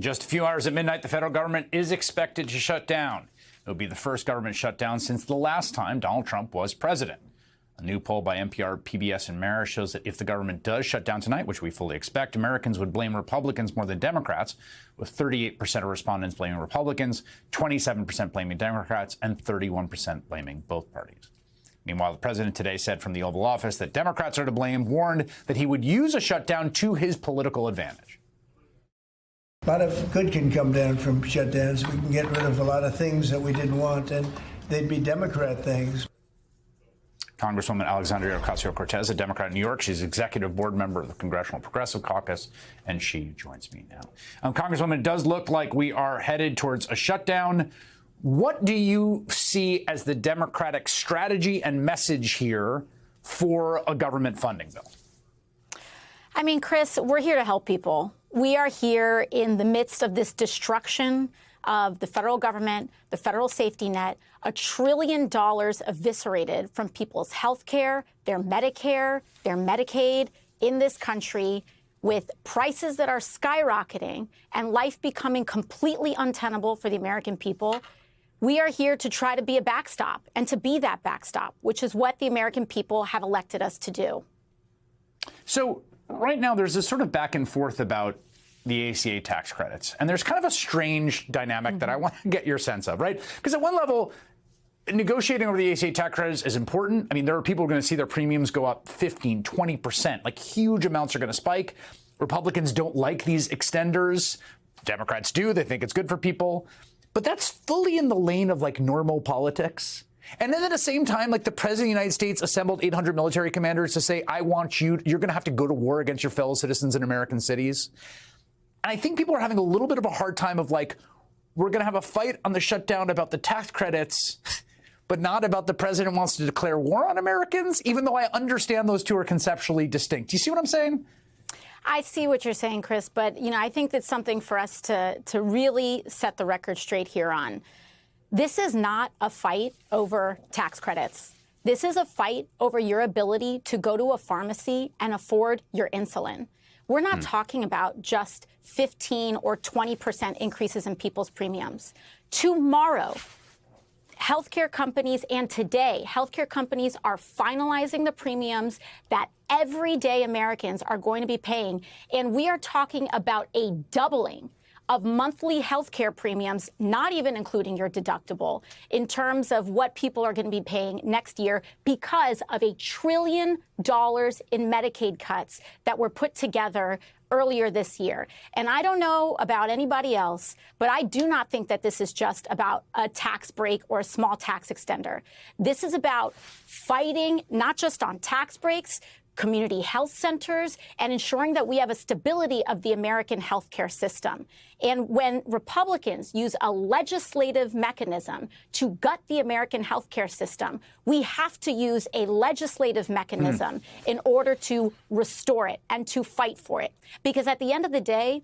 Just a few hours at midnight, the federal government is expected to shut down. It will be the first government shutdown since the last time Donald Trump was president. A new poll by NPR, PBS, and Marist shows that if the government does shut down tonight, which we fully expect, Americans would blame Republicans more than Democrats, with 38% of respondents blaming Republicans, 27% blaming Democrats, and 31% blaming both parties. Meanwhile, the president today said from the Oval Office that Democrats are to blame, warned that he would use a shutdown to his political advantage. A lot of good can come down from shutdowns. We can get rid of a lot of things that we didn't want, and they'd be Democrat things. Congresswoman Alexandria Ocasio-Cortez, a Democrat in New York. She's executive board member of the Congressional Progressive Caucus, and she joins me now. Congresswoman, it does look like we are headed towards a shutdown. What do you see as the Democratic strategy and message here for a government funding bill? I mean, Chris, we're here to help people. We are here in the midst of this destruction of the federal government, the federal safety net, $1 trillion eviscerated from people's health care, their Medicare, their Medicaid in this country, with prices that are skyrocketing and life becoming completely untenable for the American people. We are here to try to be a backstop and to be that backstop, which is what the American people have elected us to do. So right now, there's this sort of back and forth about the ACA tax credits. And there's kind of a strange dynamic that I want to get your sense of, right? Because at one level, negotiating over the ACA tax credits is important. I mean, there are people who are going to see their premiums go up 15, 20%, like huge amounts are going to spike. Republicans don't like these extenders. Democrats do. They think it's good for people. But that's fully in the lane of like normal politics. And then at the same time, like the president of the United States assembled 800 military commanders to say, I want you're going to have to go to war against your fellow citizens in American cities. And I think people are having a little bit of a hard time of like, we're going to have a fight on the shutdown about the tax credits, but not about the president wants to declare war on Americans, even though I understand those two are conceptually distinct. Do you see what I'm saying? I see what you're saying, Chris, but, you know, I think that's something for us to really set the record straight here on. This is not a fight over tax credits. This is a fight over your ability to go to a pharmacy and afford your insulin. We're not talking about just 15 or 20% increases in people's premiums. Tomorrow, healthcare companies, and today, healthcare companies are finalizing the premiums that everyday Americans are going to be paying. And we are talking about a doubling of monthly health care premiums, not even including your deductible, in terms of what people are going to be paying next year because of $1 trillion in Medicaid cuts that were put together earlier this year. And I don't know about anybody else, but I do not think that this is just about a tax break or a small tax extender. This is about fighting not just on tax breaks, community health centers, and ensuring that we have a stability of the American healthcare system. And when Republicans use a legislative mechanism to gut the American healthcare system, we have to use a legislative mechanism in order to restore it and to fight for it. Because at the end of the day,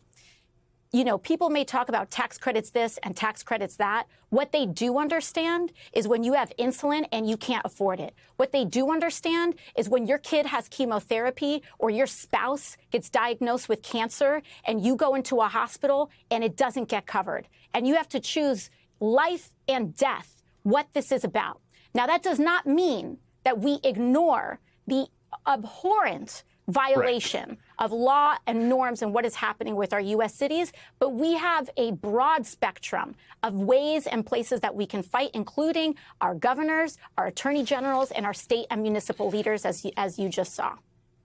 you know, people may talk about tax credits this and tax credits that. What they do understand is when you have insulin and you can't afford it. What they do understand is when your kid has chemotherapy or your spouse gets diagnosed with cancer and you go into a hospital and it doesn't get covered. And you have to choose life and death, what this is about. Now, that does not mean that we ignore the abhorrent violation of law and norms and what is happening with our U.S. cities. But we have a broad spectrum of ways and places that we can fight, including our governors, our attorney generals, and our state and municipal leaders, as you just saw.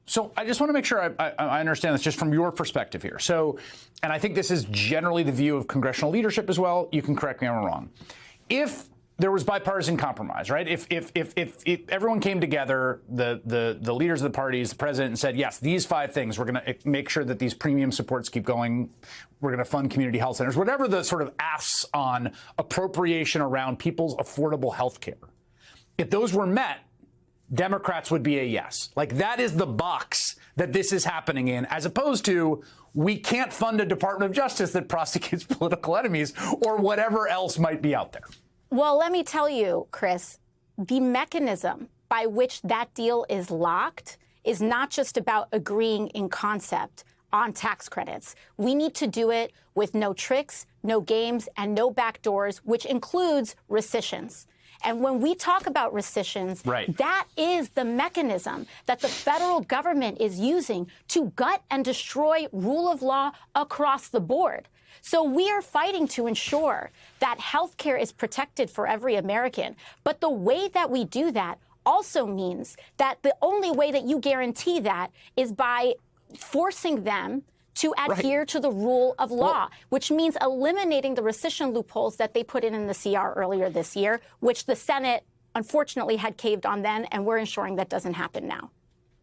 So I just want to make sure I understand this just from your perspective here. So, and I think this is generally the view of congressional leadership as well. You can correct me if I'm wrong. If there was bipartisan compromise, right? If everyone came together, the leaders of the parties, the president, and said, yes, these 5 things, we're going to make sure that these premium supports keep going. We're going to fund community health centers, whatever the sort of asks on appropriation around people's affordable health care. If those were met, Democrats would be a yes. Like that is the box that this is happening in, as opposed to we can't fund a Department of Justice that prosecutes political enemies or whatever else might be out there. Well, let me tell you, Chris, the mechanism by which that deal is locked is not just about agreeing in concept on tax credits. We need to do it with no tricks, no games, and no backdoors, which includes rescissions. And when we talk about rescissions, that is the mechanism that the federal government is using to gut and destroy rule of law across the board. So we are fighting to ensure that health care is protected for every American. But the way that we do that also means that the only way that you guarantee that is by forcing them to adhere to the rule of law, which means eliminating the rescission loopholes that they put in the CR earlier this year, which the Senate, unfortunately, had caved on then, and we're ensuring that doesn't happen now.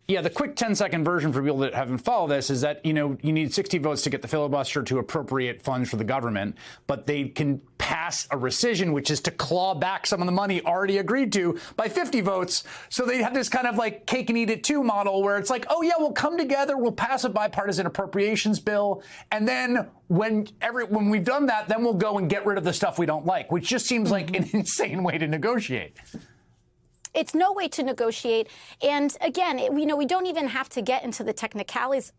Yeah, the quick 10-second version for people that haven't followed this is that, you need 60 votes to get the filibuster to appropriate funds for the government, but they can pass a rescission, which is to claw back some of the money already agreed to by 50 votes. So they have this kind of like cake and eat it too model where it's like, oh, yeah, we'll come together, we'll pass a bipartisan appropriations bill. And then when we've done that, then we'll go and get rid of the stuff we don't like, which just seems like an insane way to negotiate. It's no way to negotiate. And again, we don't even have to get into the technicalities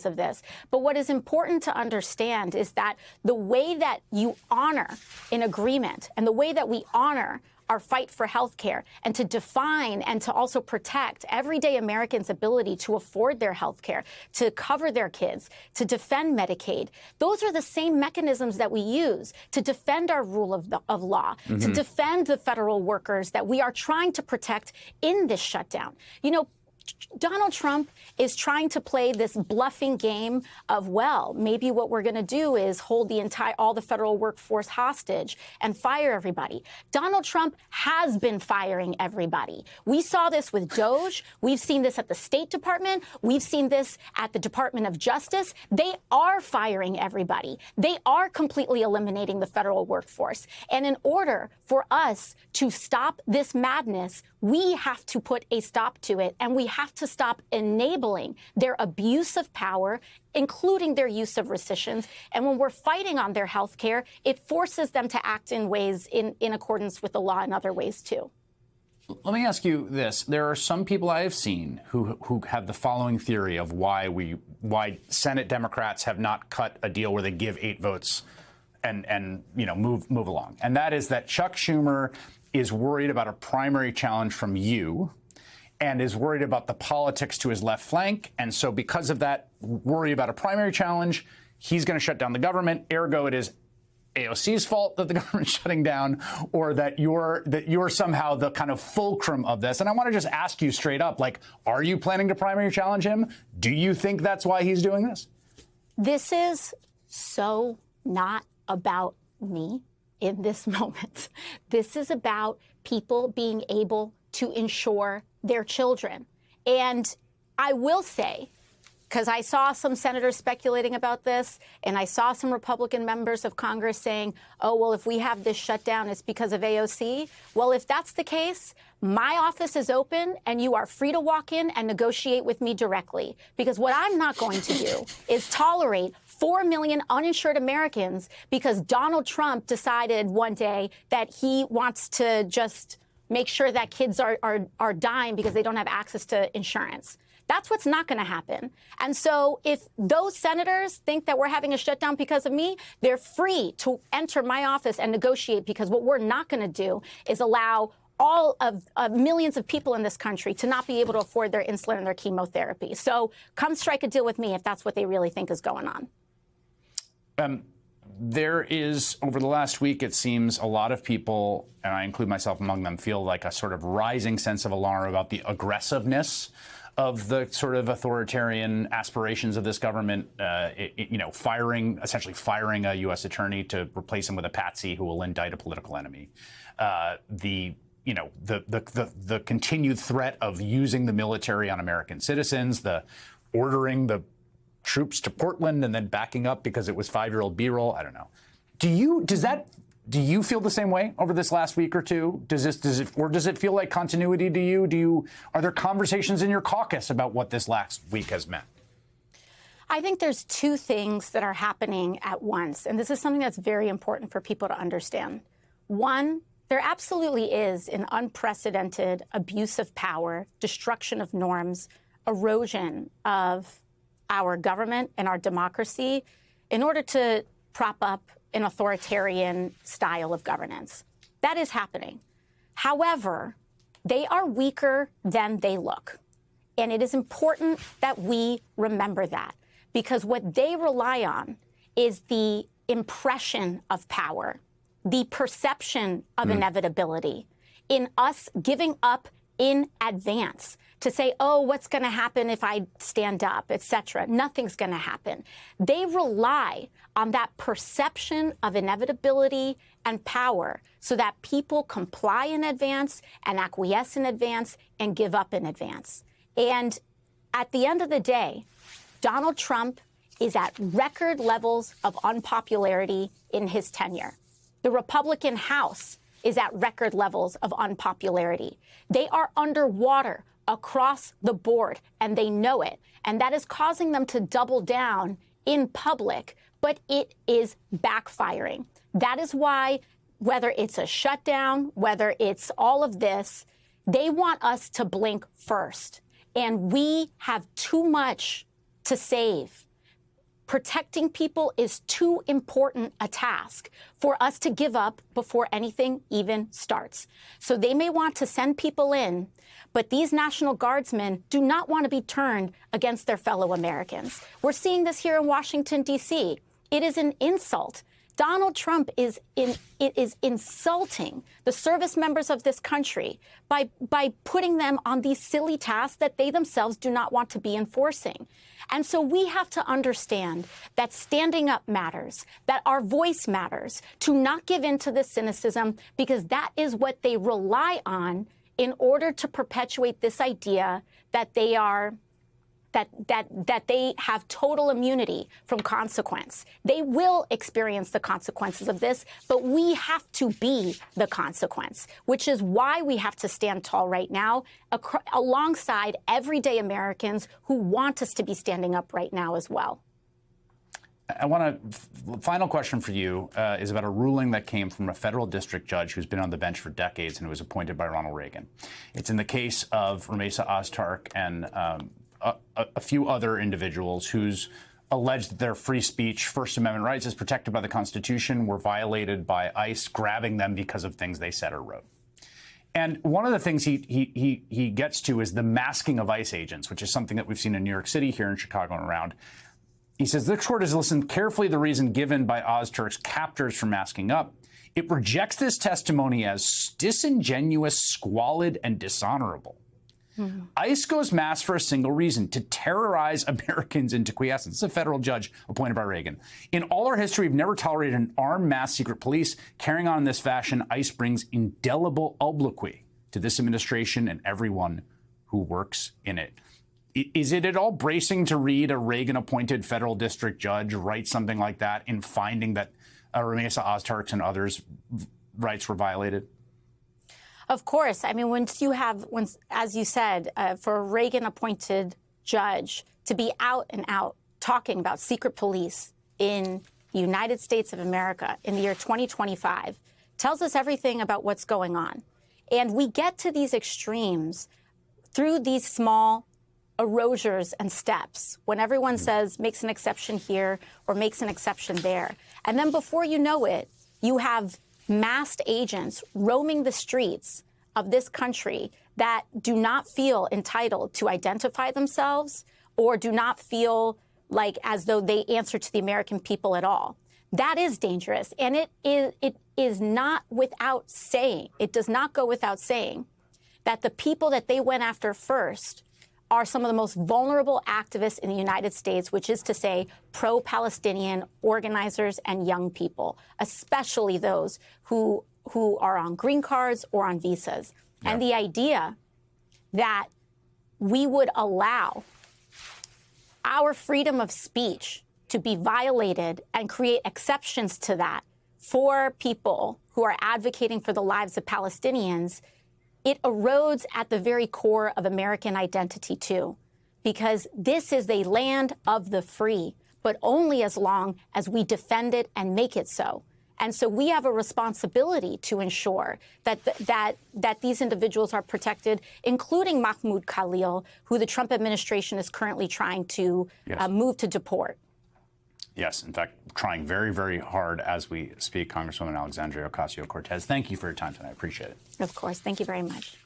of this. But what is important to understand is that the way that you honor an agreement and the way that we honor our fight for health care and to define and to also protect everyday Americans' ability to afford their health care, to cover their kids, to defend Medicaid. Those are the same mechanisms that we use to defend our rule of law, to defend the federal workers that we are trying to protect in this shutdown. Donald Trump is trying to play this bluffing game of, well, maybe what we're going to do is hold all the federal workforce hostage and fire everybody. Donald Trump has been firing everybody. We saw this with DOJ. We've seen this at the State Department. We've seen this at the Department of Justice. They are firing everybody. They are completely eliminating the federal workforce. And in order for us to stop this madness, we have to put a stop to it, and we have to stop enabling their abuse of power, including their use of rescissions. And when we're fighting on their health care, it forces them to act in ways in accordance with the law in other ways, too. Let me ask you this. There are some people I have seen who have the following theory of why Senate Democrats have not cut a deal where they give 8 votes and move along. And that is that Chuck Schumer is worried about a primary challenge from you and is worried about the politics to his left flank. And so because of that worry about a primary challenge, he's going to shut down the government. Ergo, it is AOC's fault that the government's shutting down, or that you're somehow the kind of fulcrum of this. And I want to just ask you straight up, are you planning to primary challenge him? Do you think that's why he's doing this? This is so not about me in this moment. This is about people being able to insure their children. And I will say, because I saw some senators speculating about this, and I saw some Republican members of Congress saying, oh, well, if we have this shutdown, it's because of AOC. Well, if that's the case, my office is open, and you are free to walk in and negotiate with me directly. Because what I'm not going to do is tolerate 4 million uninsured Americans because Donald Trump decided one day that he wants to just make sure that kids are dying because they don't have access to insurance. That's what's not going to happen. And so if those senators think that we're having a shutdown because of me, they're free to enter my office and negotiate, because what we're not going to do is allow all of millions of people in this country to not be able to afford their insulin and their chemotherapy. So come strike a deal with me if that's what they really think is going on. There is, over the last week, it seems a lot of people, and I include myself among them, feel like a sort of rising sense of alarm about the aggressiveness of the sort of authoritarian aspirations of this government, essentially firing a U.S. attorney to replace him with a patsy who will indict a political enemy. The continued threat of using the military on American citizens, the ordering the troops to Portland and then backing up because it was 5-year-old B-roll. I don't know. Do you feel the same way over this last week or two? Does it feel like continuity to you? Are there conversations in your caucus about what this last week has meant? I think there's 2 things that are happening at once, and this is something that's very important for people to understand. One, there absolutely is an unprecedented abuse of power, destruction of norms, erosion of our government and our democracy in order to prop up an authoritarian style of governance. That is happening. However, they are weaker than they look. And it is important that we remember that, because what they rely on is the impression of power, the perception of inevitability, in us giving up in advance to say, oh, what's going to happen if I stand up, et cetera. Nothing's going to happen. They rely on that perception of inevitability and power so that people comply in advance and acquiesce in advance and give up in advance. And at the end of the day, Donald Trump is at record levels of unpopularity in his tenure. The Republican House is at record levels of unpopularity. They are underwater across the board, and they know it. And that is causing them to double down in public, but it is backfiring. That is why, whether it's a shutdown, whether it's all of this, they want us to blink first. And we have too much to save. Protecting people is too important a task for us to give up before anything even starts. So they may want to send people in, but these National Guardsmen do not want to be turned against their fellow Americans. We're seeing this here in Washington, D.C. It is an insult. Donald Trump is insulting the service members of this country by putting them on these silly tasks that they themselves do not want to be enforcing. And so we have to understand that standing up matters, that our voice matters, to not give in to this cynicism, because that is what they rely on in order to perpetuate this idea that they are that they have total immunity from consequence. They will experience the consequences of this, but we have to be the consequence, which is why we have to stand tall right now alongside everyday Americans who want us to be standing up right now as well. Final question for you is about a ruling that came from a federal district judge who's been on the bench for decades and who was appointed by Ronald Reagan. It's in the case of Ramesa Ozturk and a few other individuals whose alleged that their free speech, First Amendment rights as protected by the Constitution, were violated by ICE grabbing them because of things they said or wrote. And one of the things he gets to is the masking of ICE agents, which is something that we've seen in New York City, here in Chicago, and around. He says the court has listened carefully to the reason given by Ozturk's captors for masking up. It rejects this testimony as disingenuous, squalid, and dishonorable. ICE goes mass for a single reason: to terrorize Americans into quiescence. This is a federal judge appointed by Reagan. In all our history, we've never tolerated an armed mass secret police. Carrying on in this fashion, ICE brings indelible obloquy to this administration and everyone who works in it. Is it at all bracing to read a Reagan-appointed federal district judge write something like that in finding that Ramesa Ozturk's and others' rights were violated? Of course. I mean, as you said, for a Reagan-appointed judge to be out and out talking about secret police in the United States of America in the year 2025 tells us everything about what's going on. And we get to these extremes through these small erasures and steps when everyone says makes an exception here or makes an exception there. And then before you know it, you have masked agents roaming the streets of this country that do not feel entitled to identify themselves or do not feel like as though they answer to the American people at all. That is dangerous. And it is not without saying, it does not go without saying that the people that they went after first are some of the most vulnerable activists in the United States, which is to say pro-Palestinian organizers and young people, especially those who are on green cards or on visas. Yeah. And the idea that we would allow our freedom of speech to be violated and create exceptions to that for people who are advocating for the lives of Palestinians, it erodes at the very core of American identity, too, because this is the land of the free, but only as long as we defend it and make it so. And so we have a responsibility to ensure that these individuals are protected, including Mahmoud Khalil, who the Trump administration is currently trying to move to deport. Yes, in fact, trying very, very hard as we speak. Congresswoman Alexandria Ocasio-Cortez, thank you for your time tonight. I appreciate it. Of course. Thank you very much.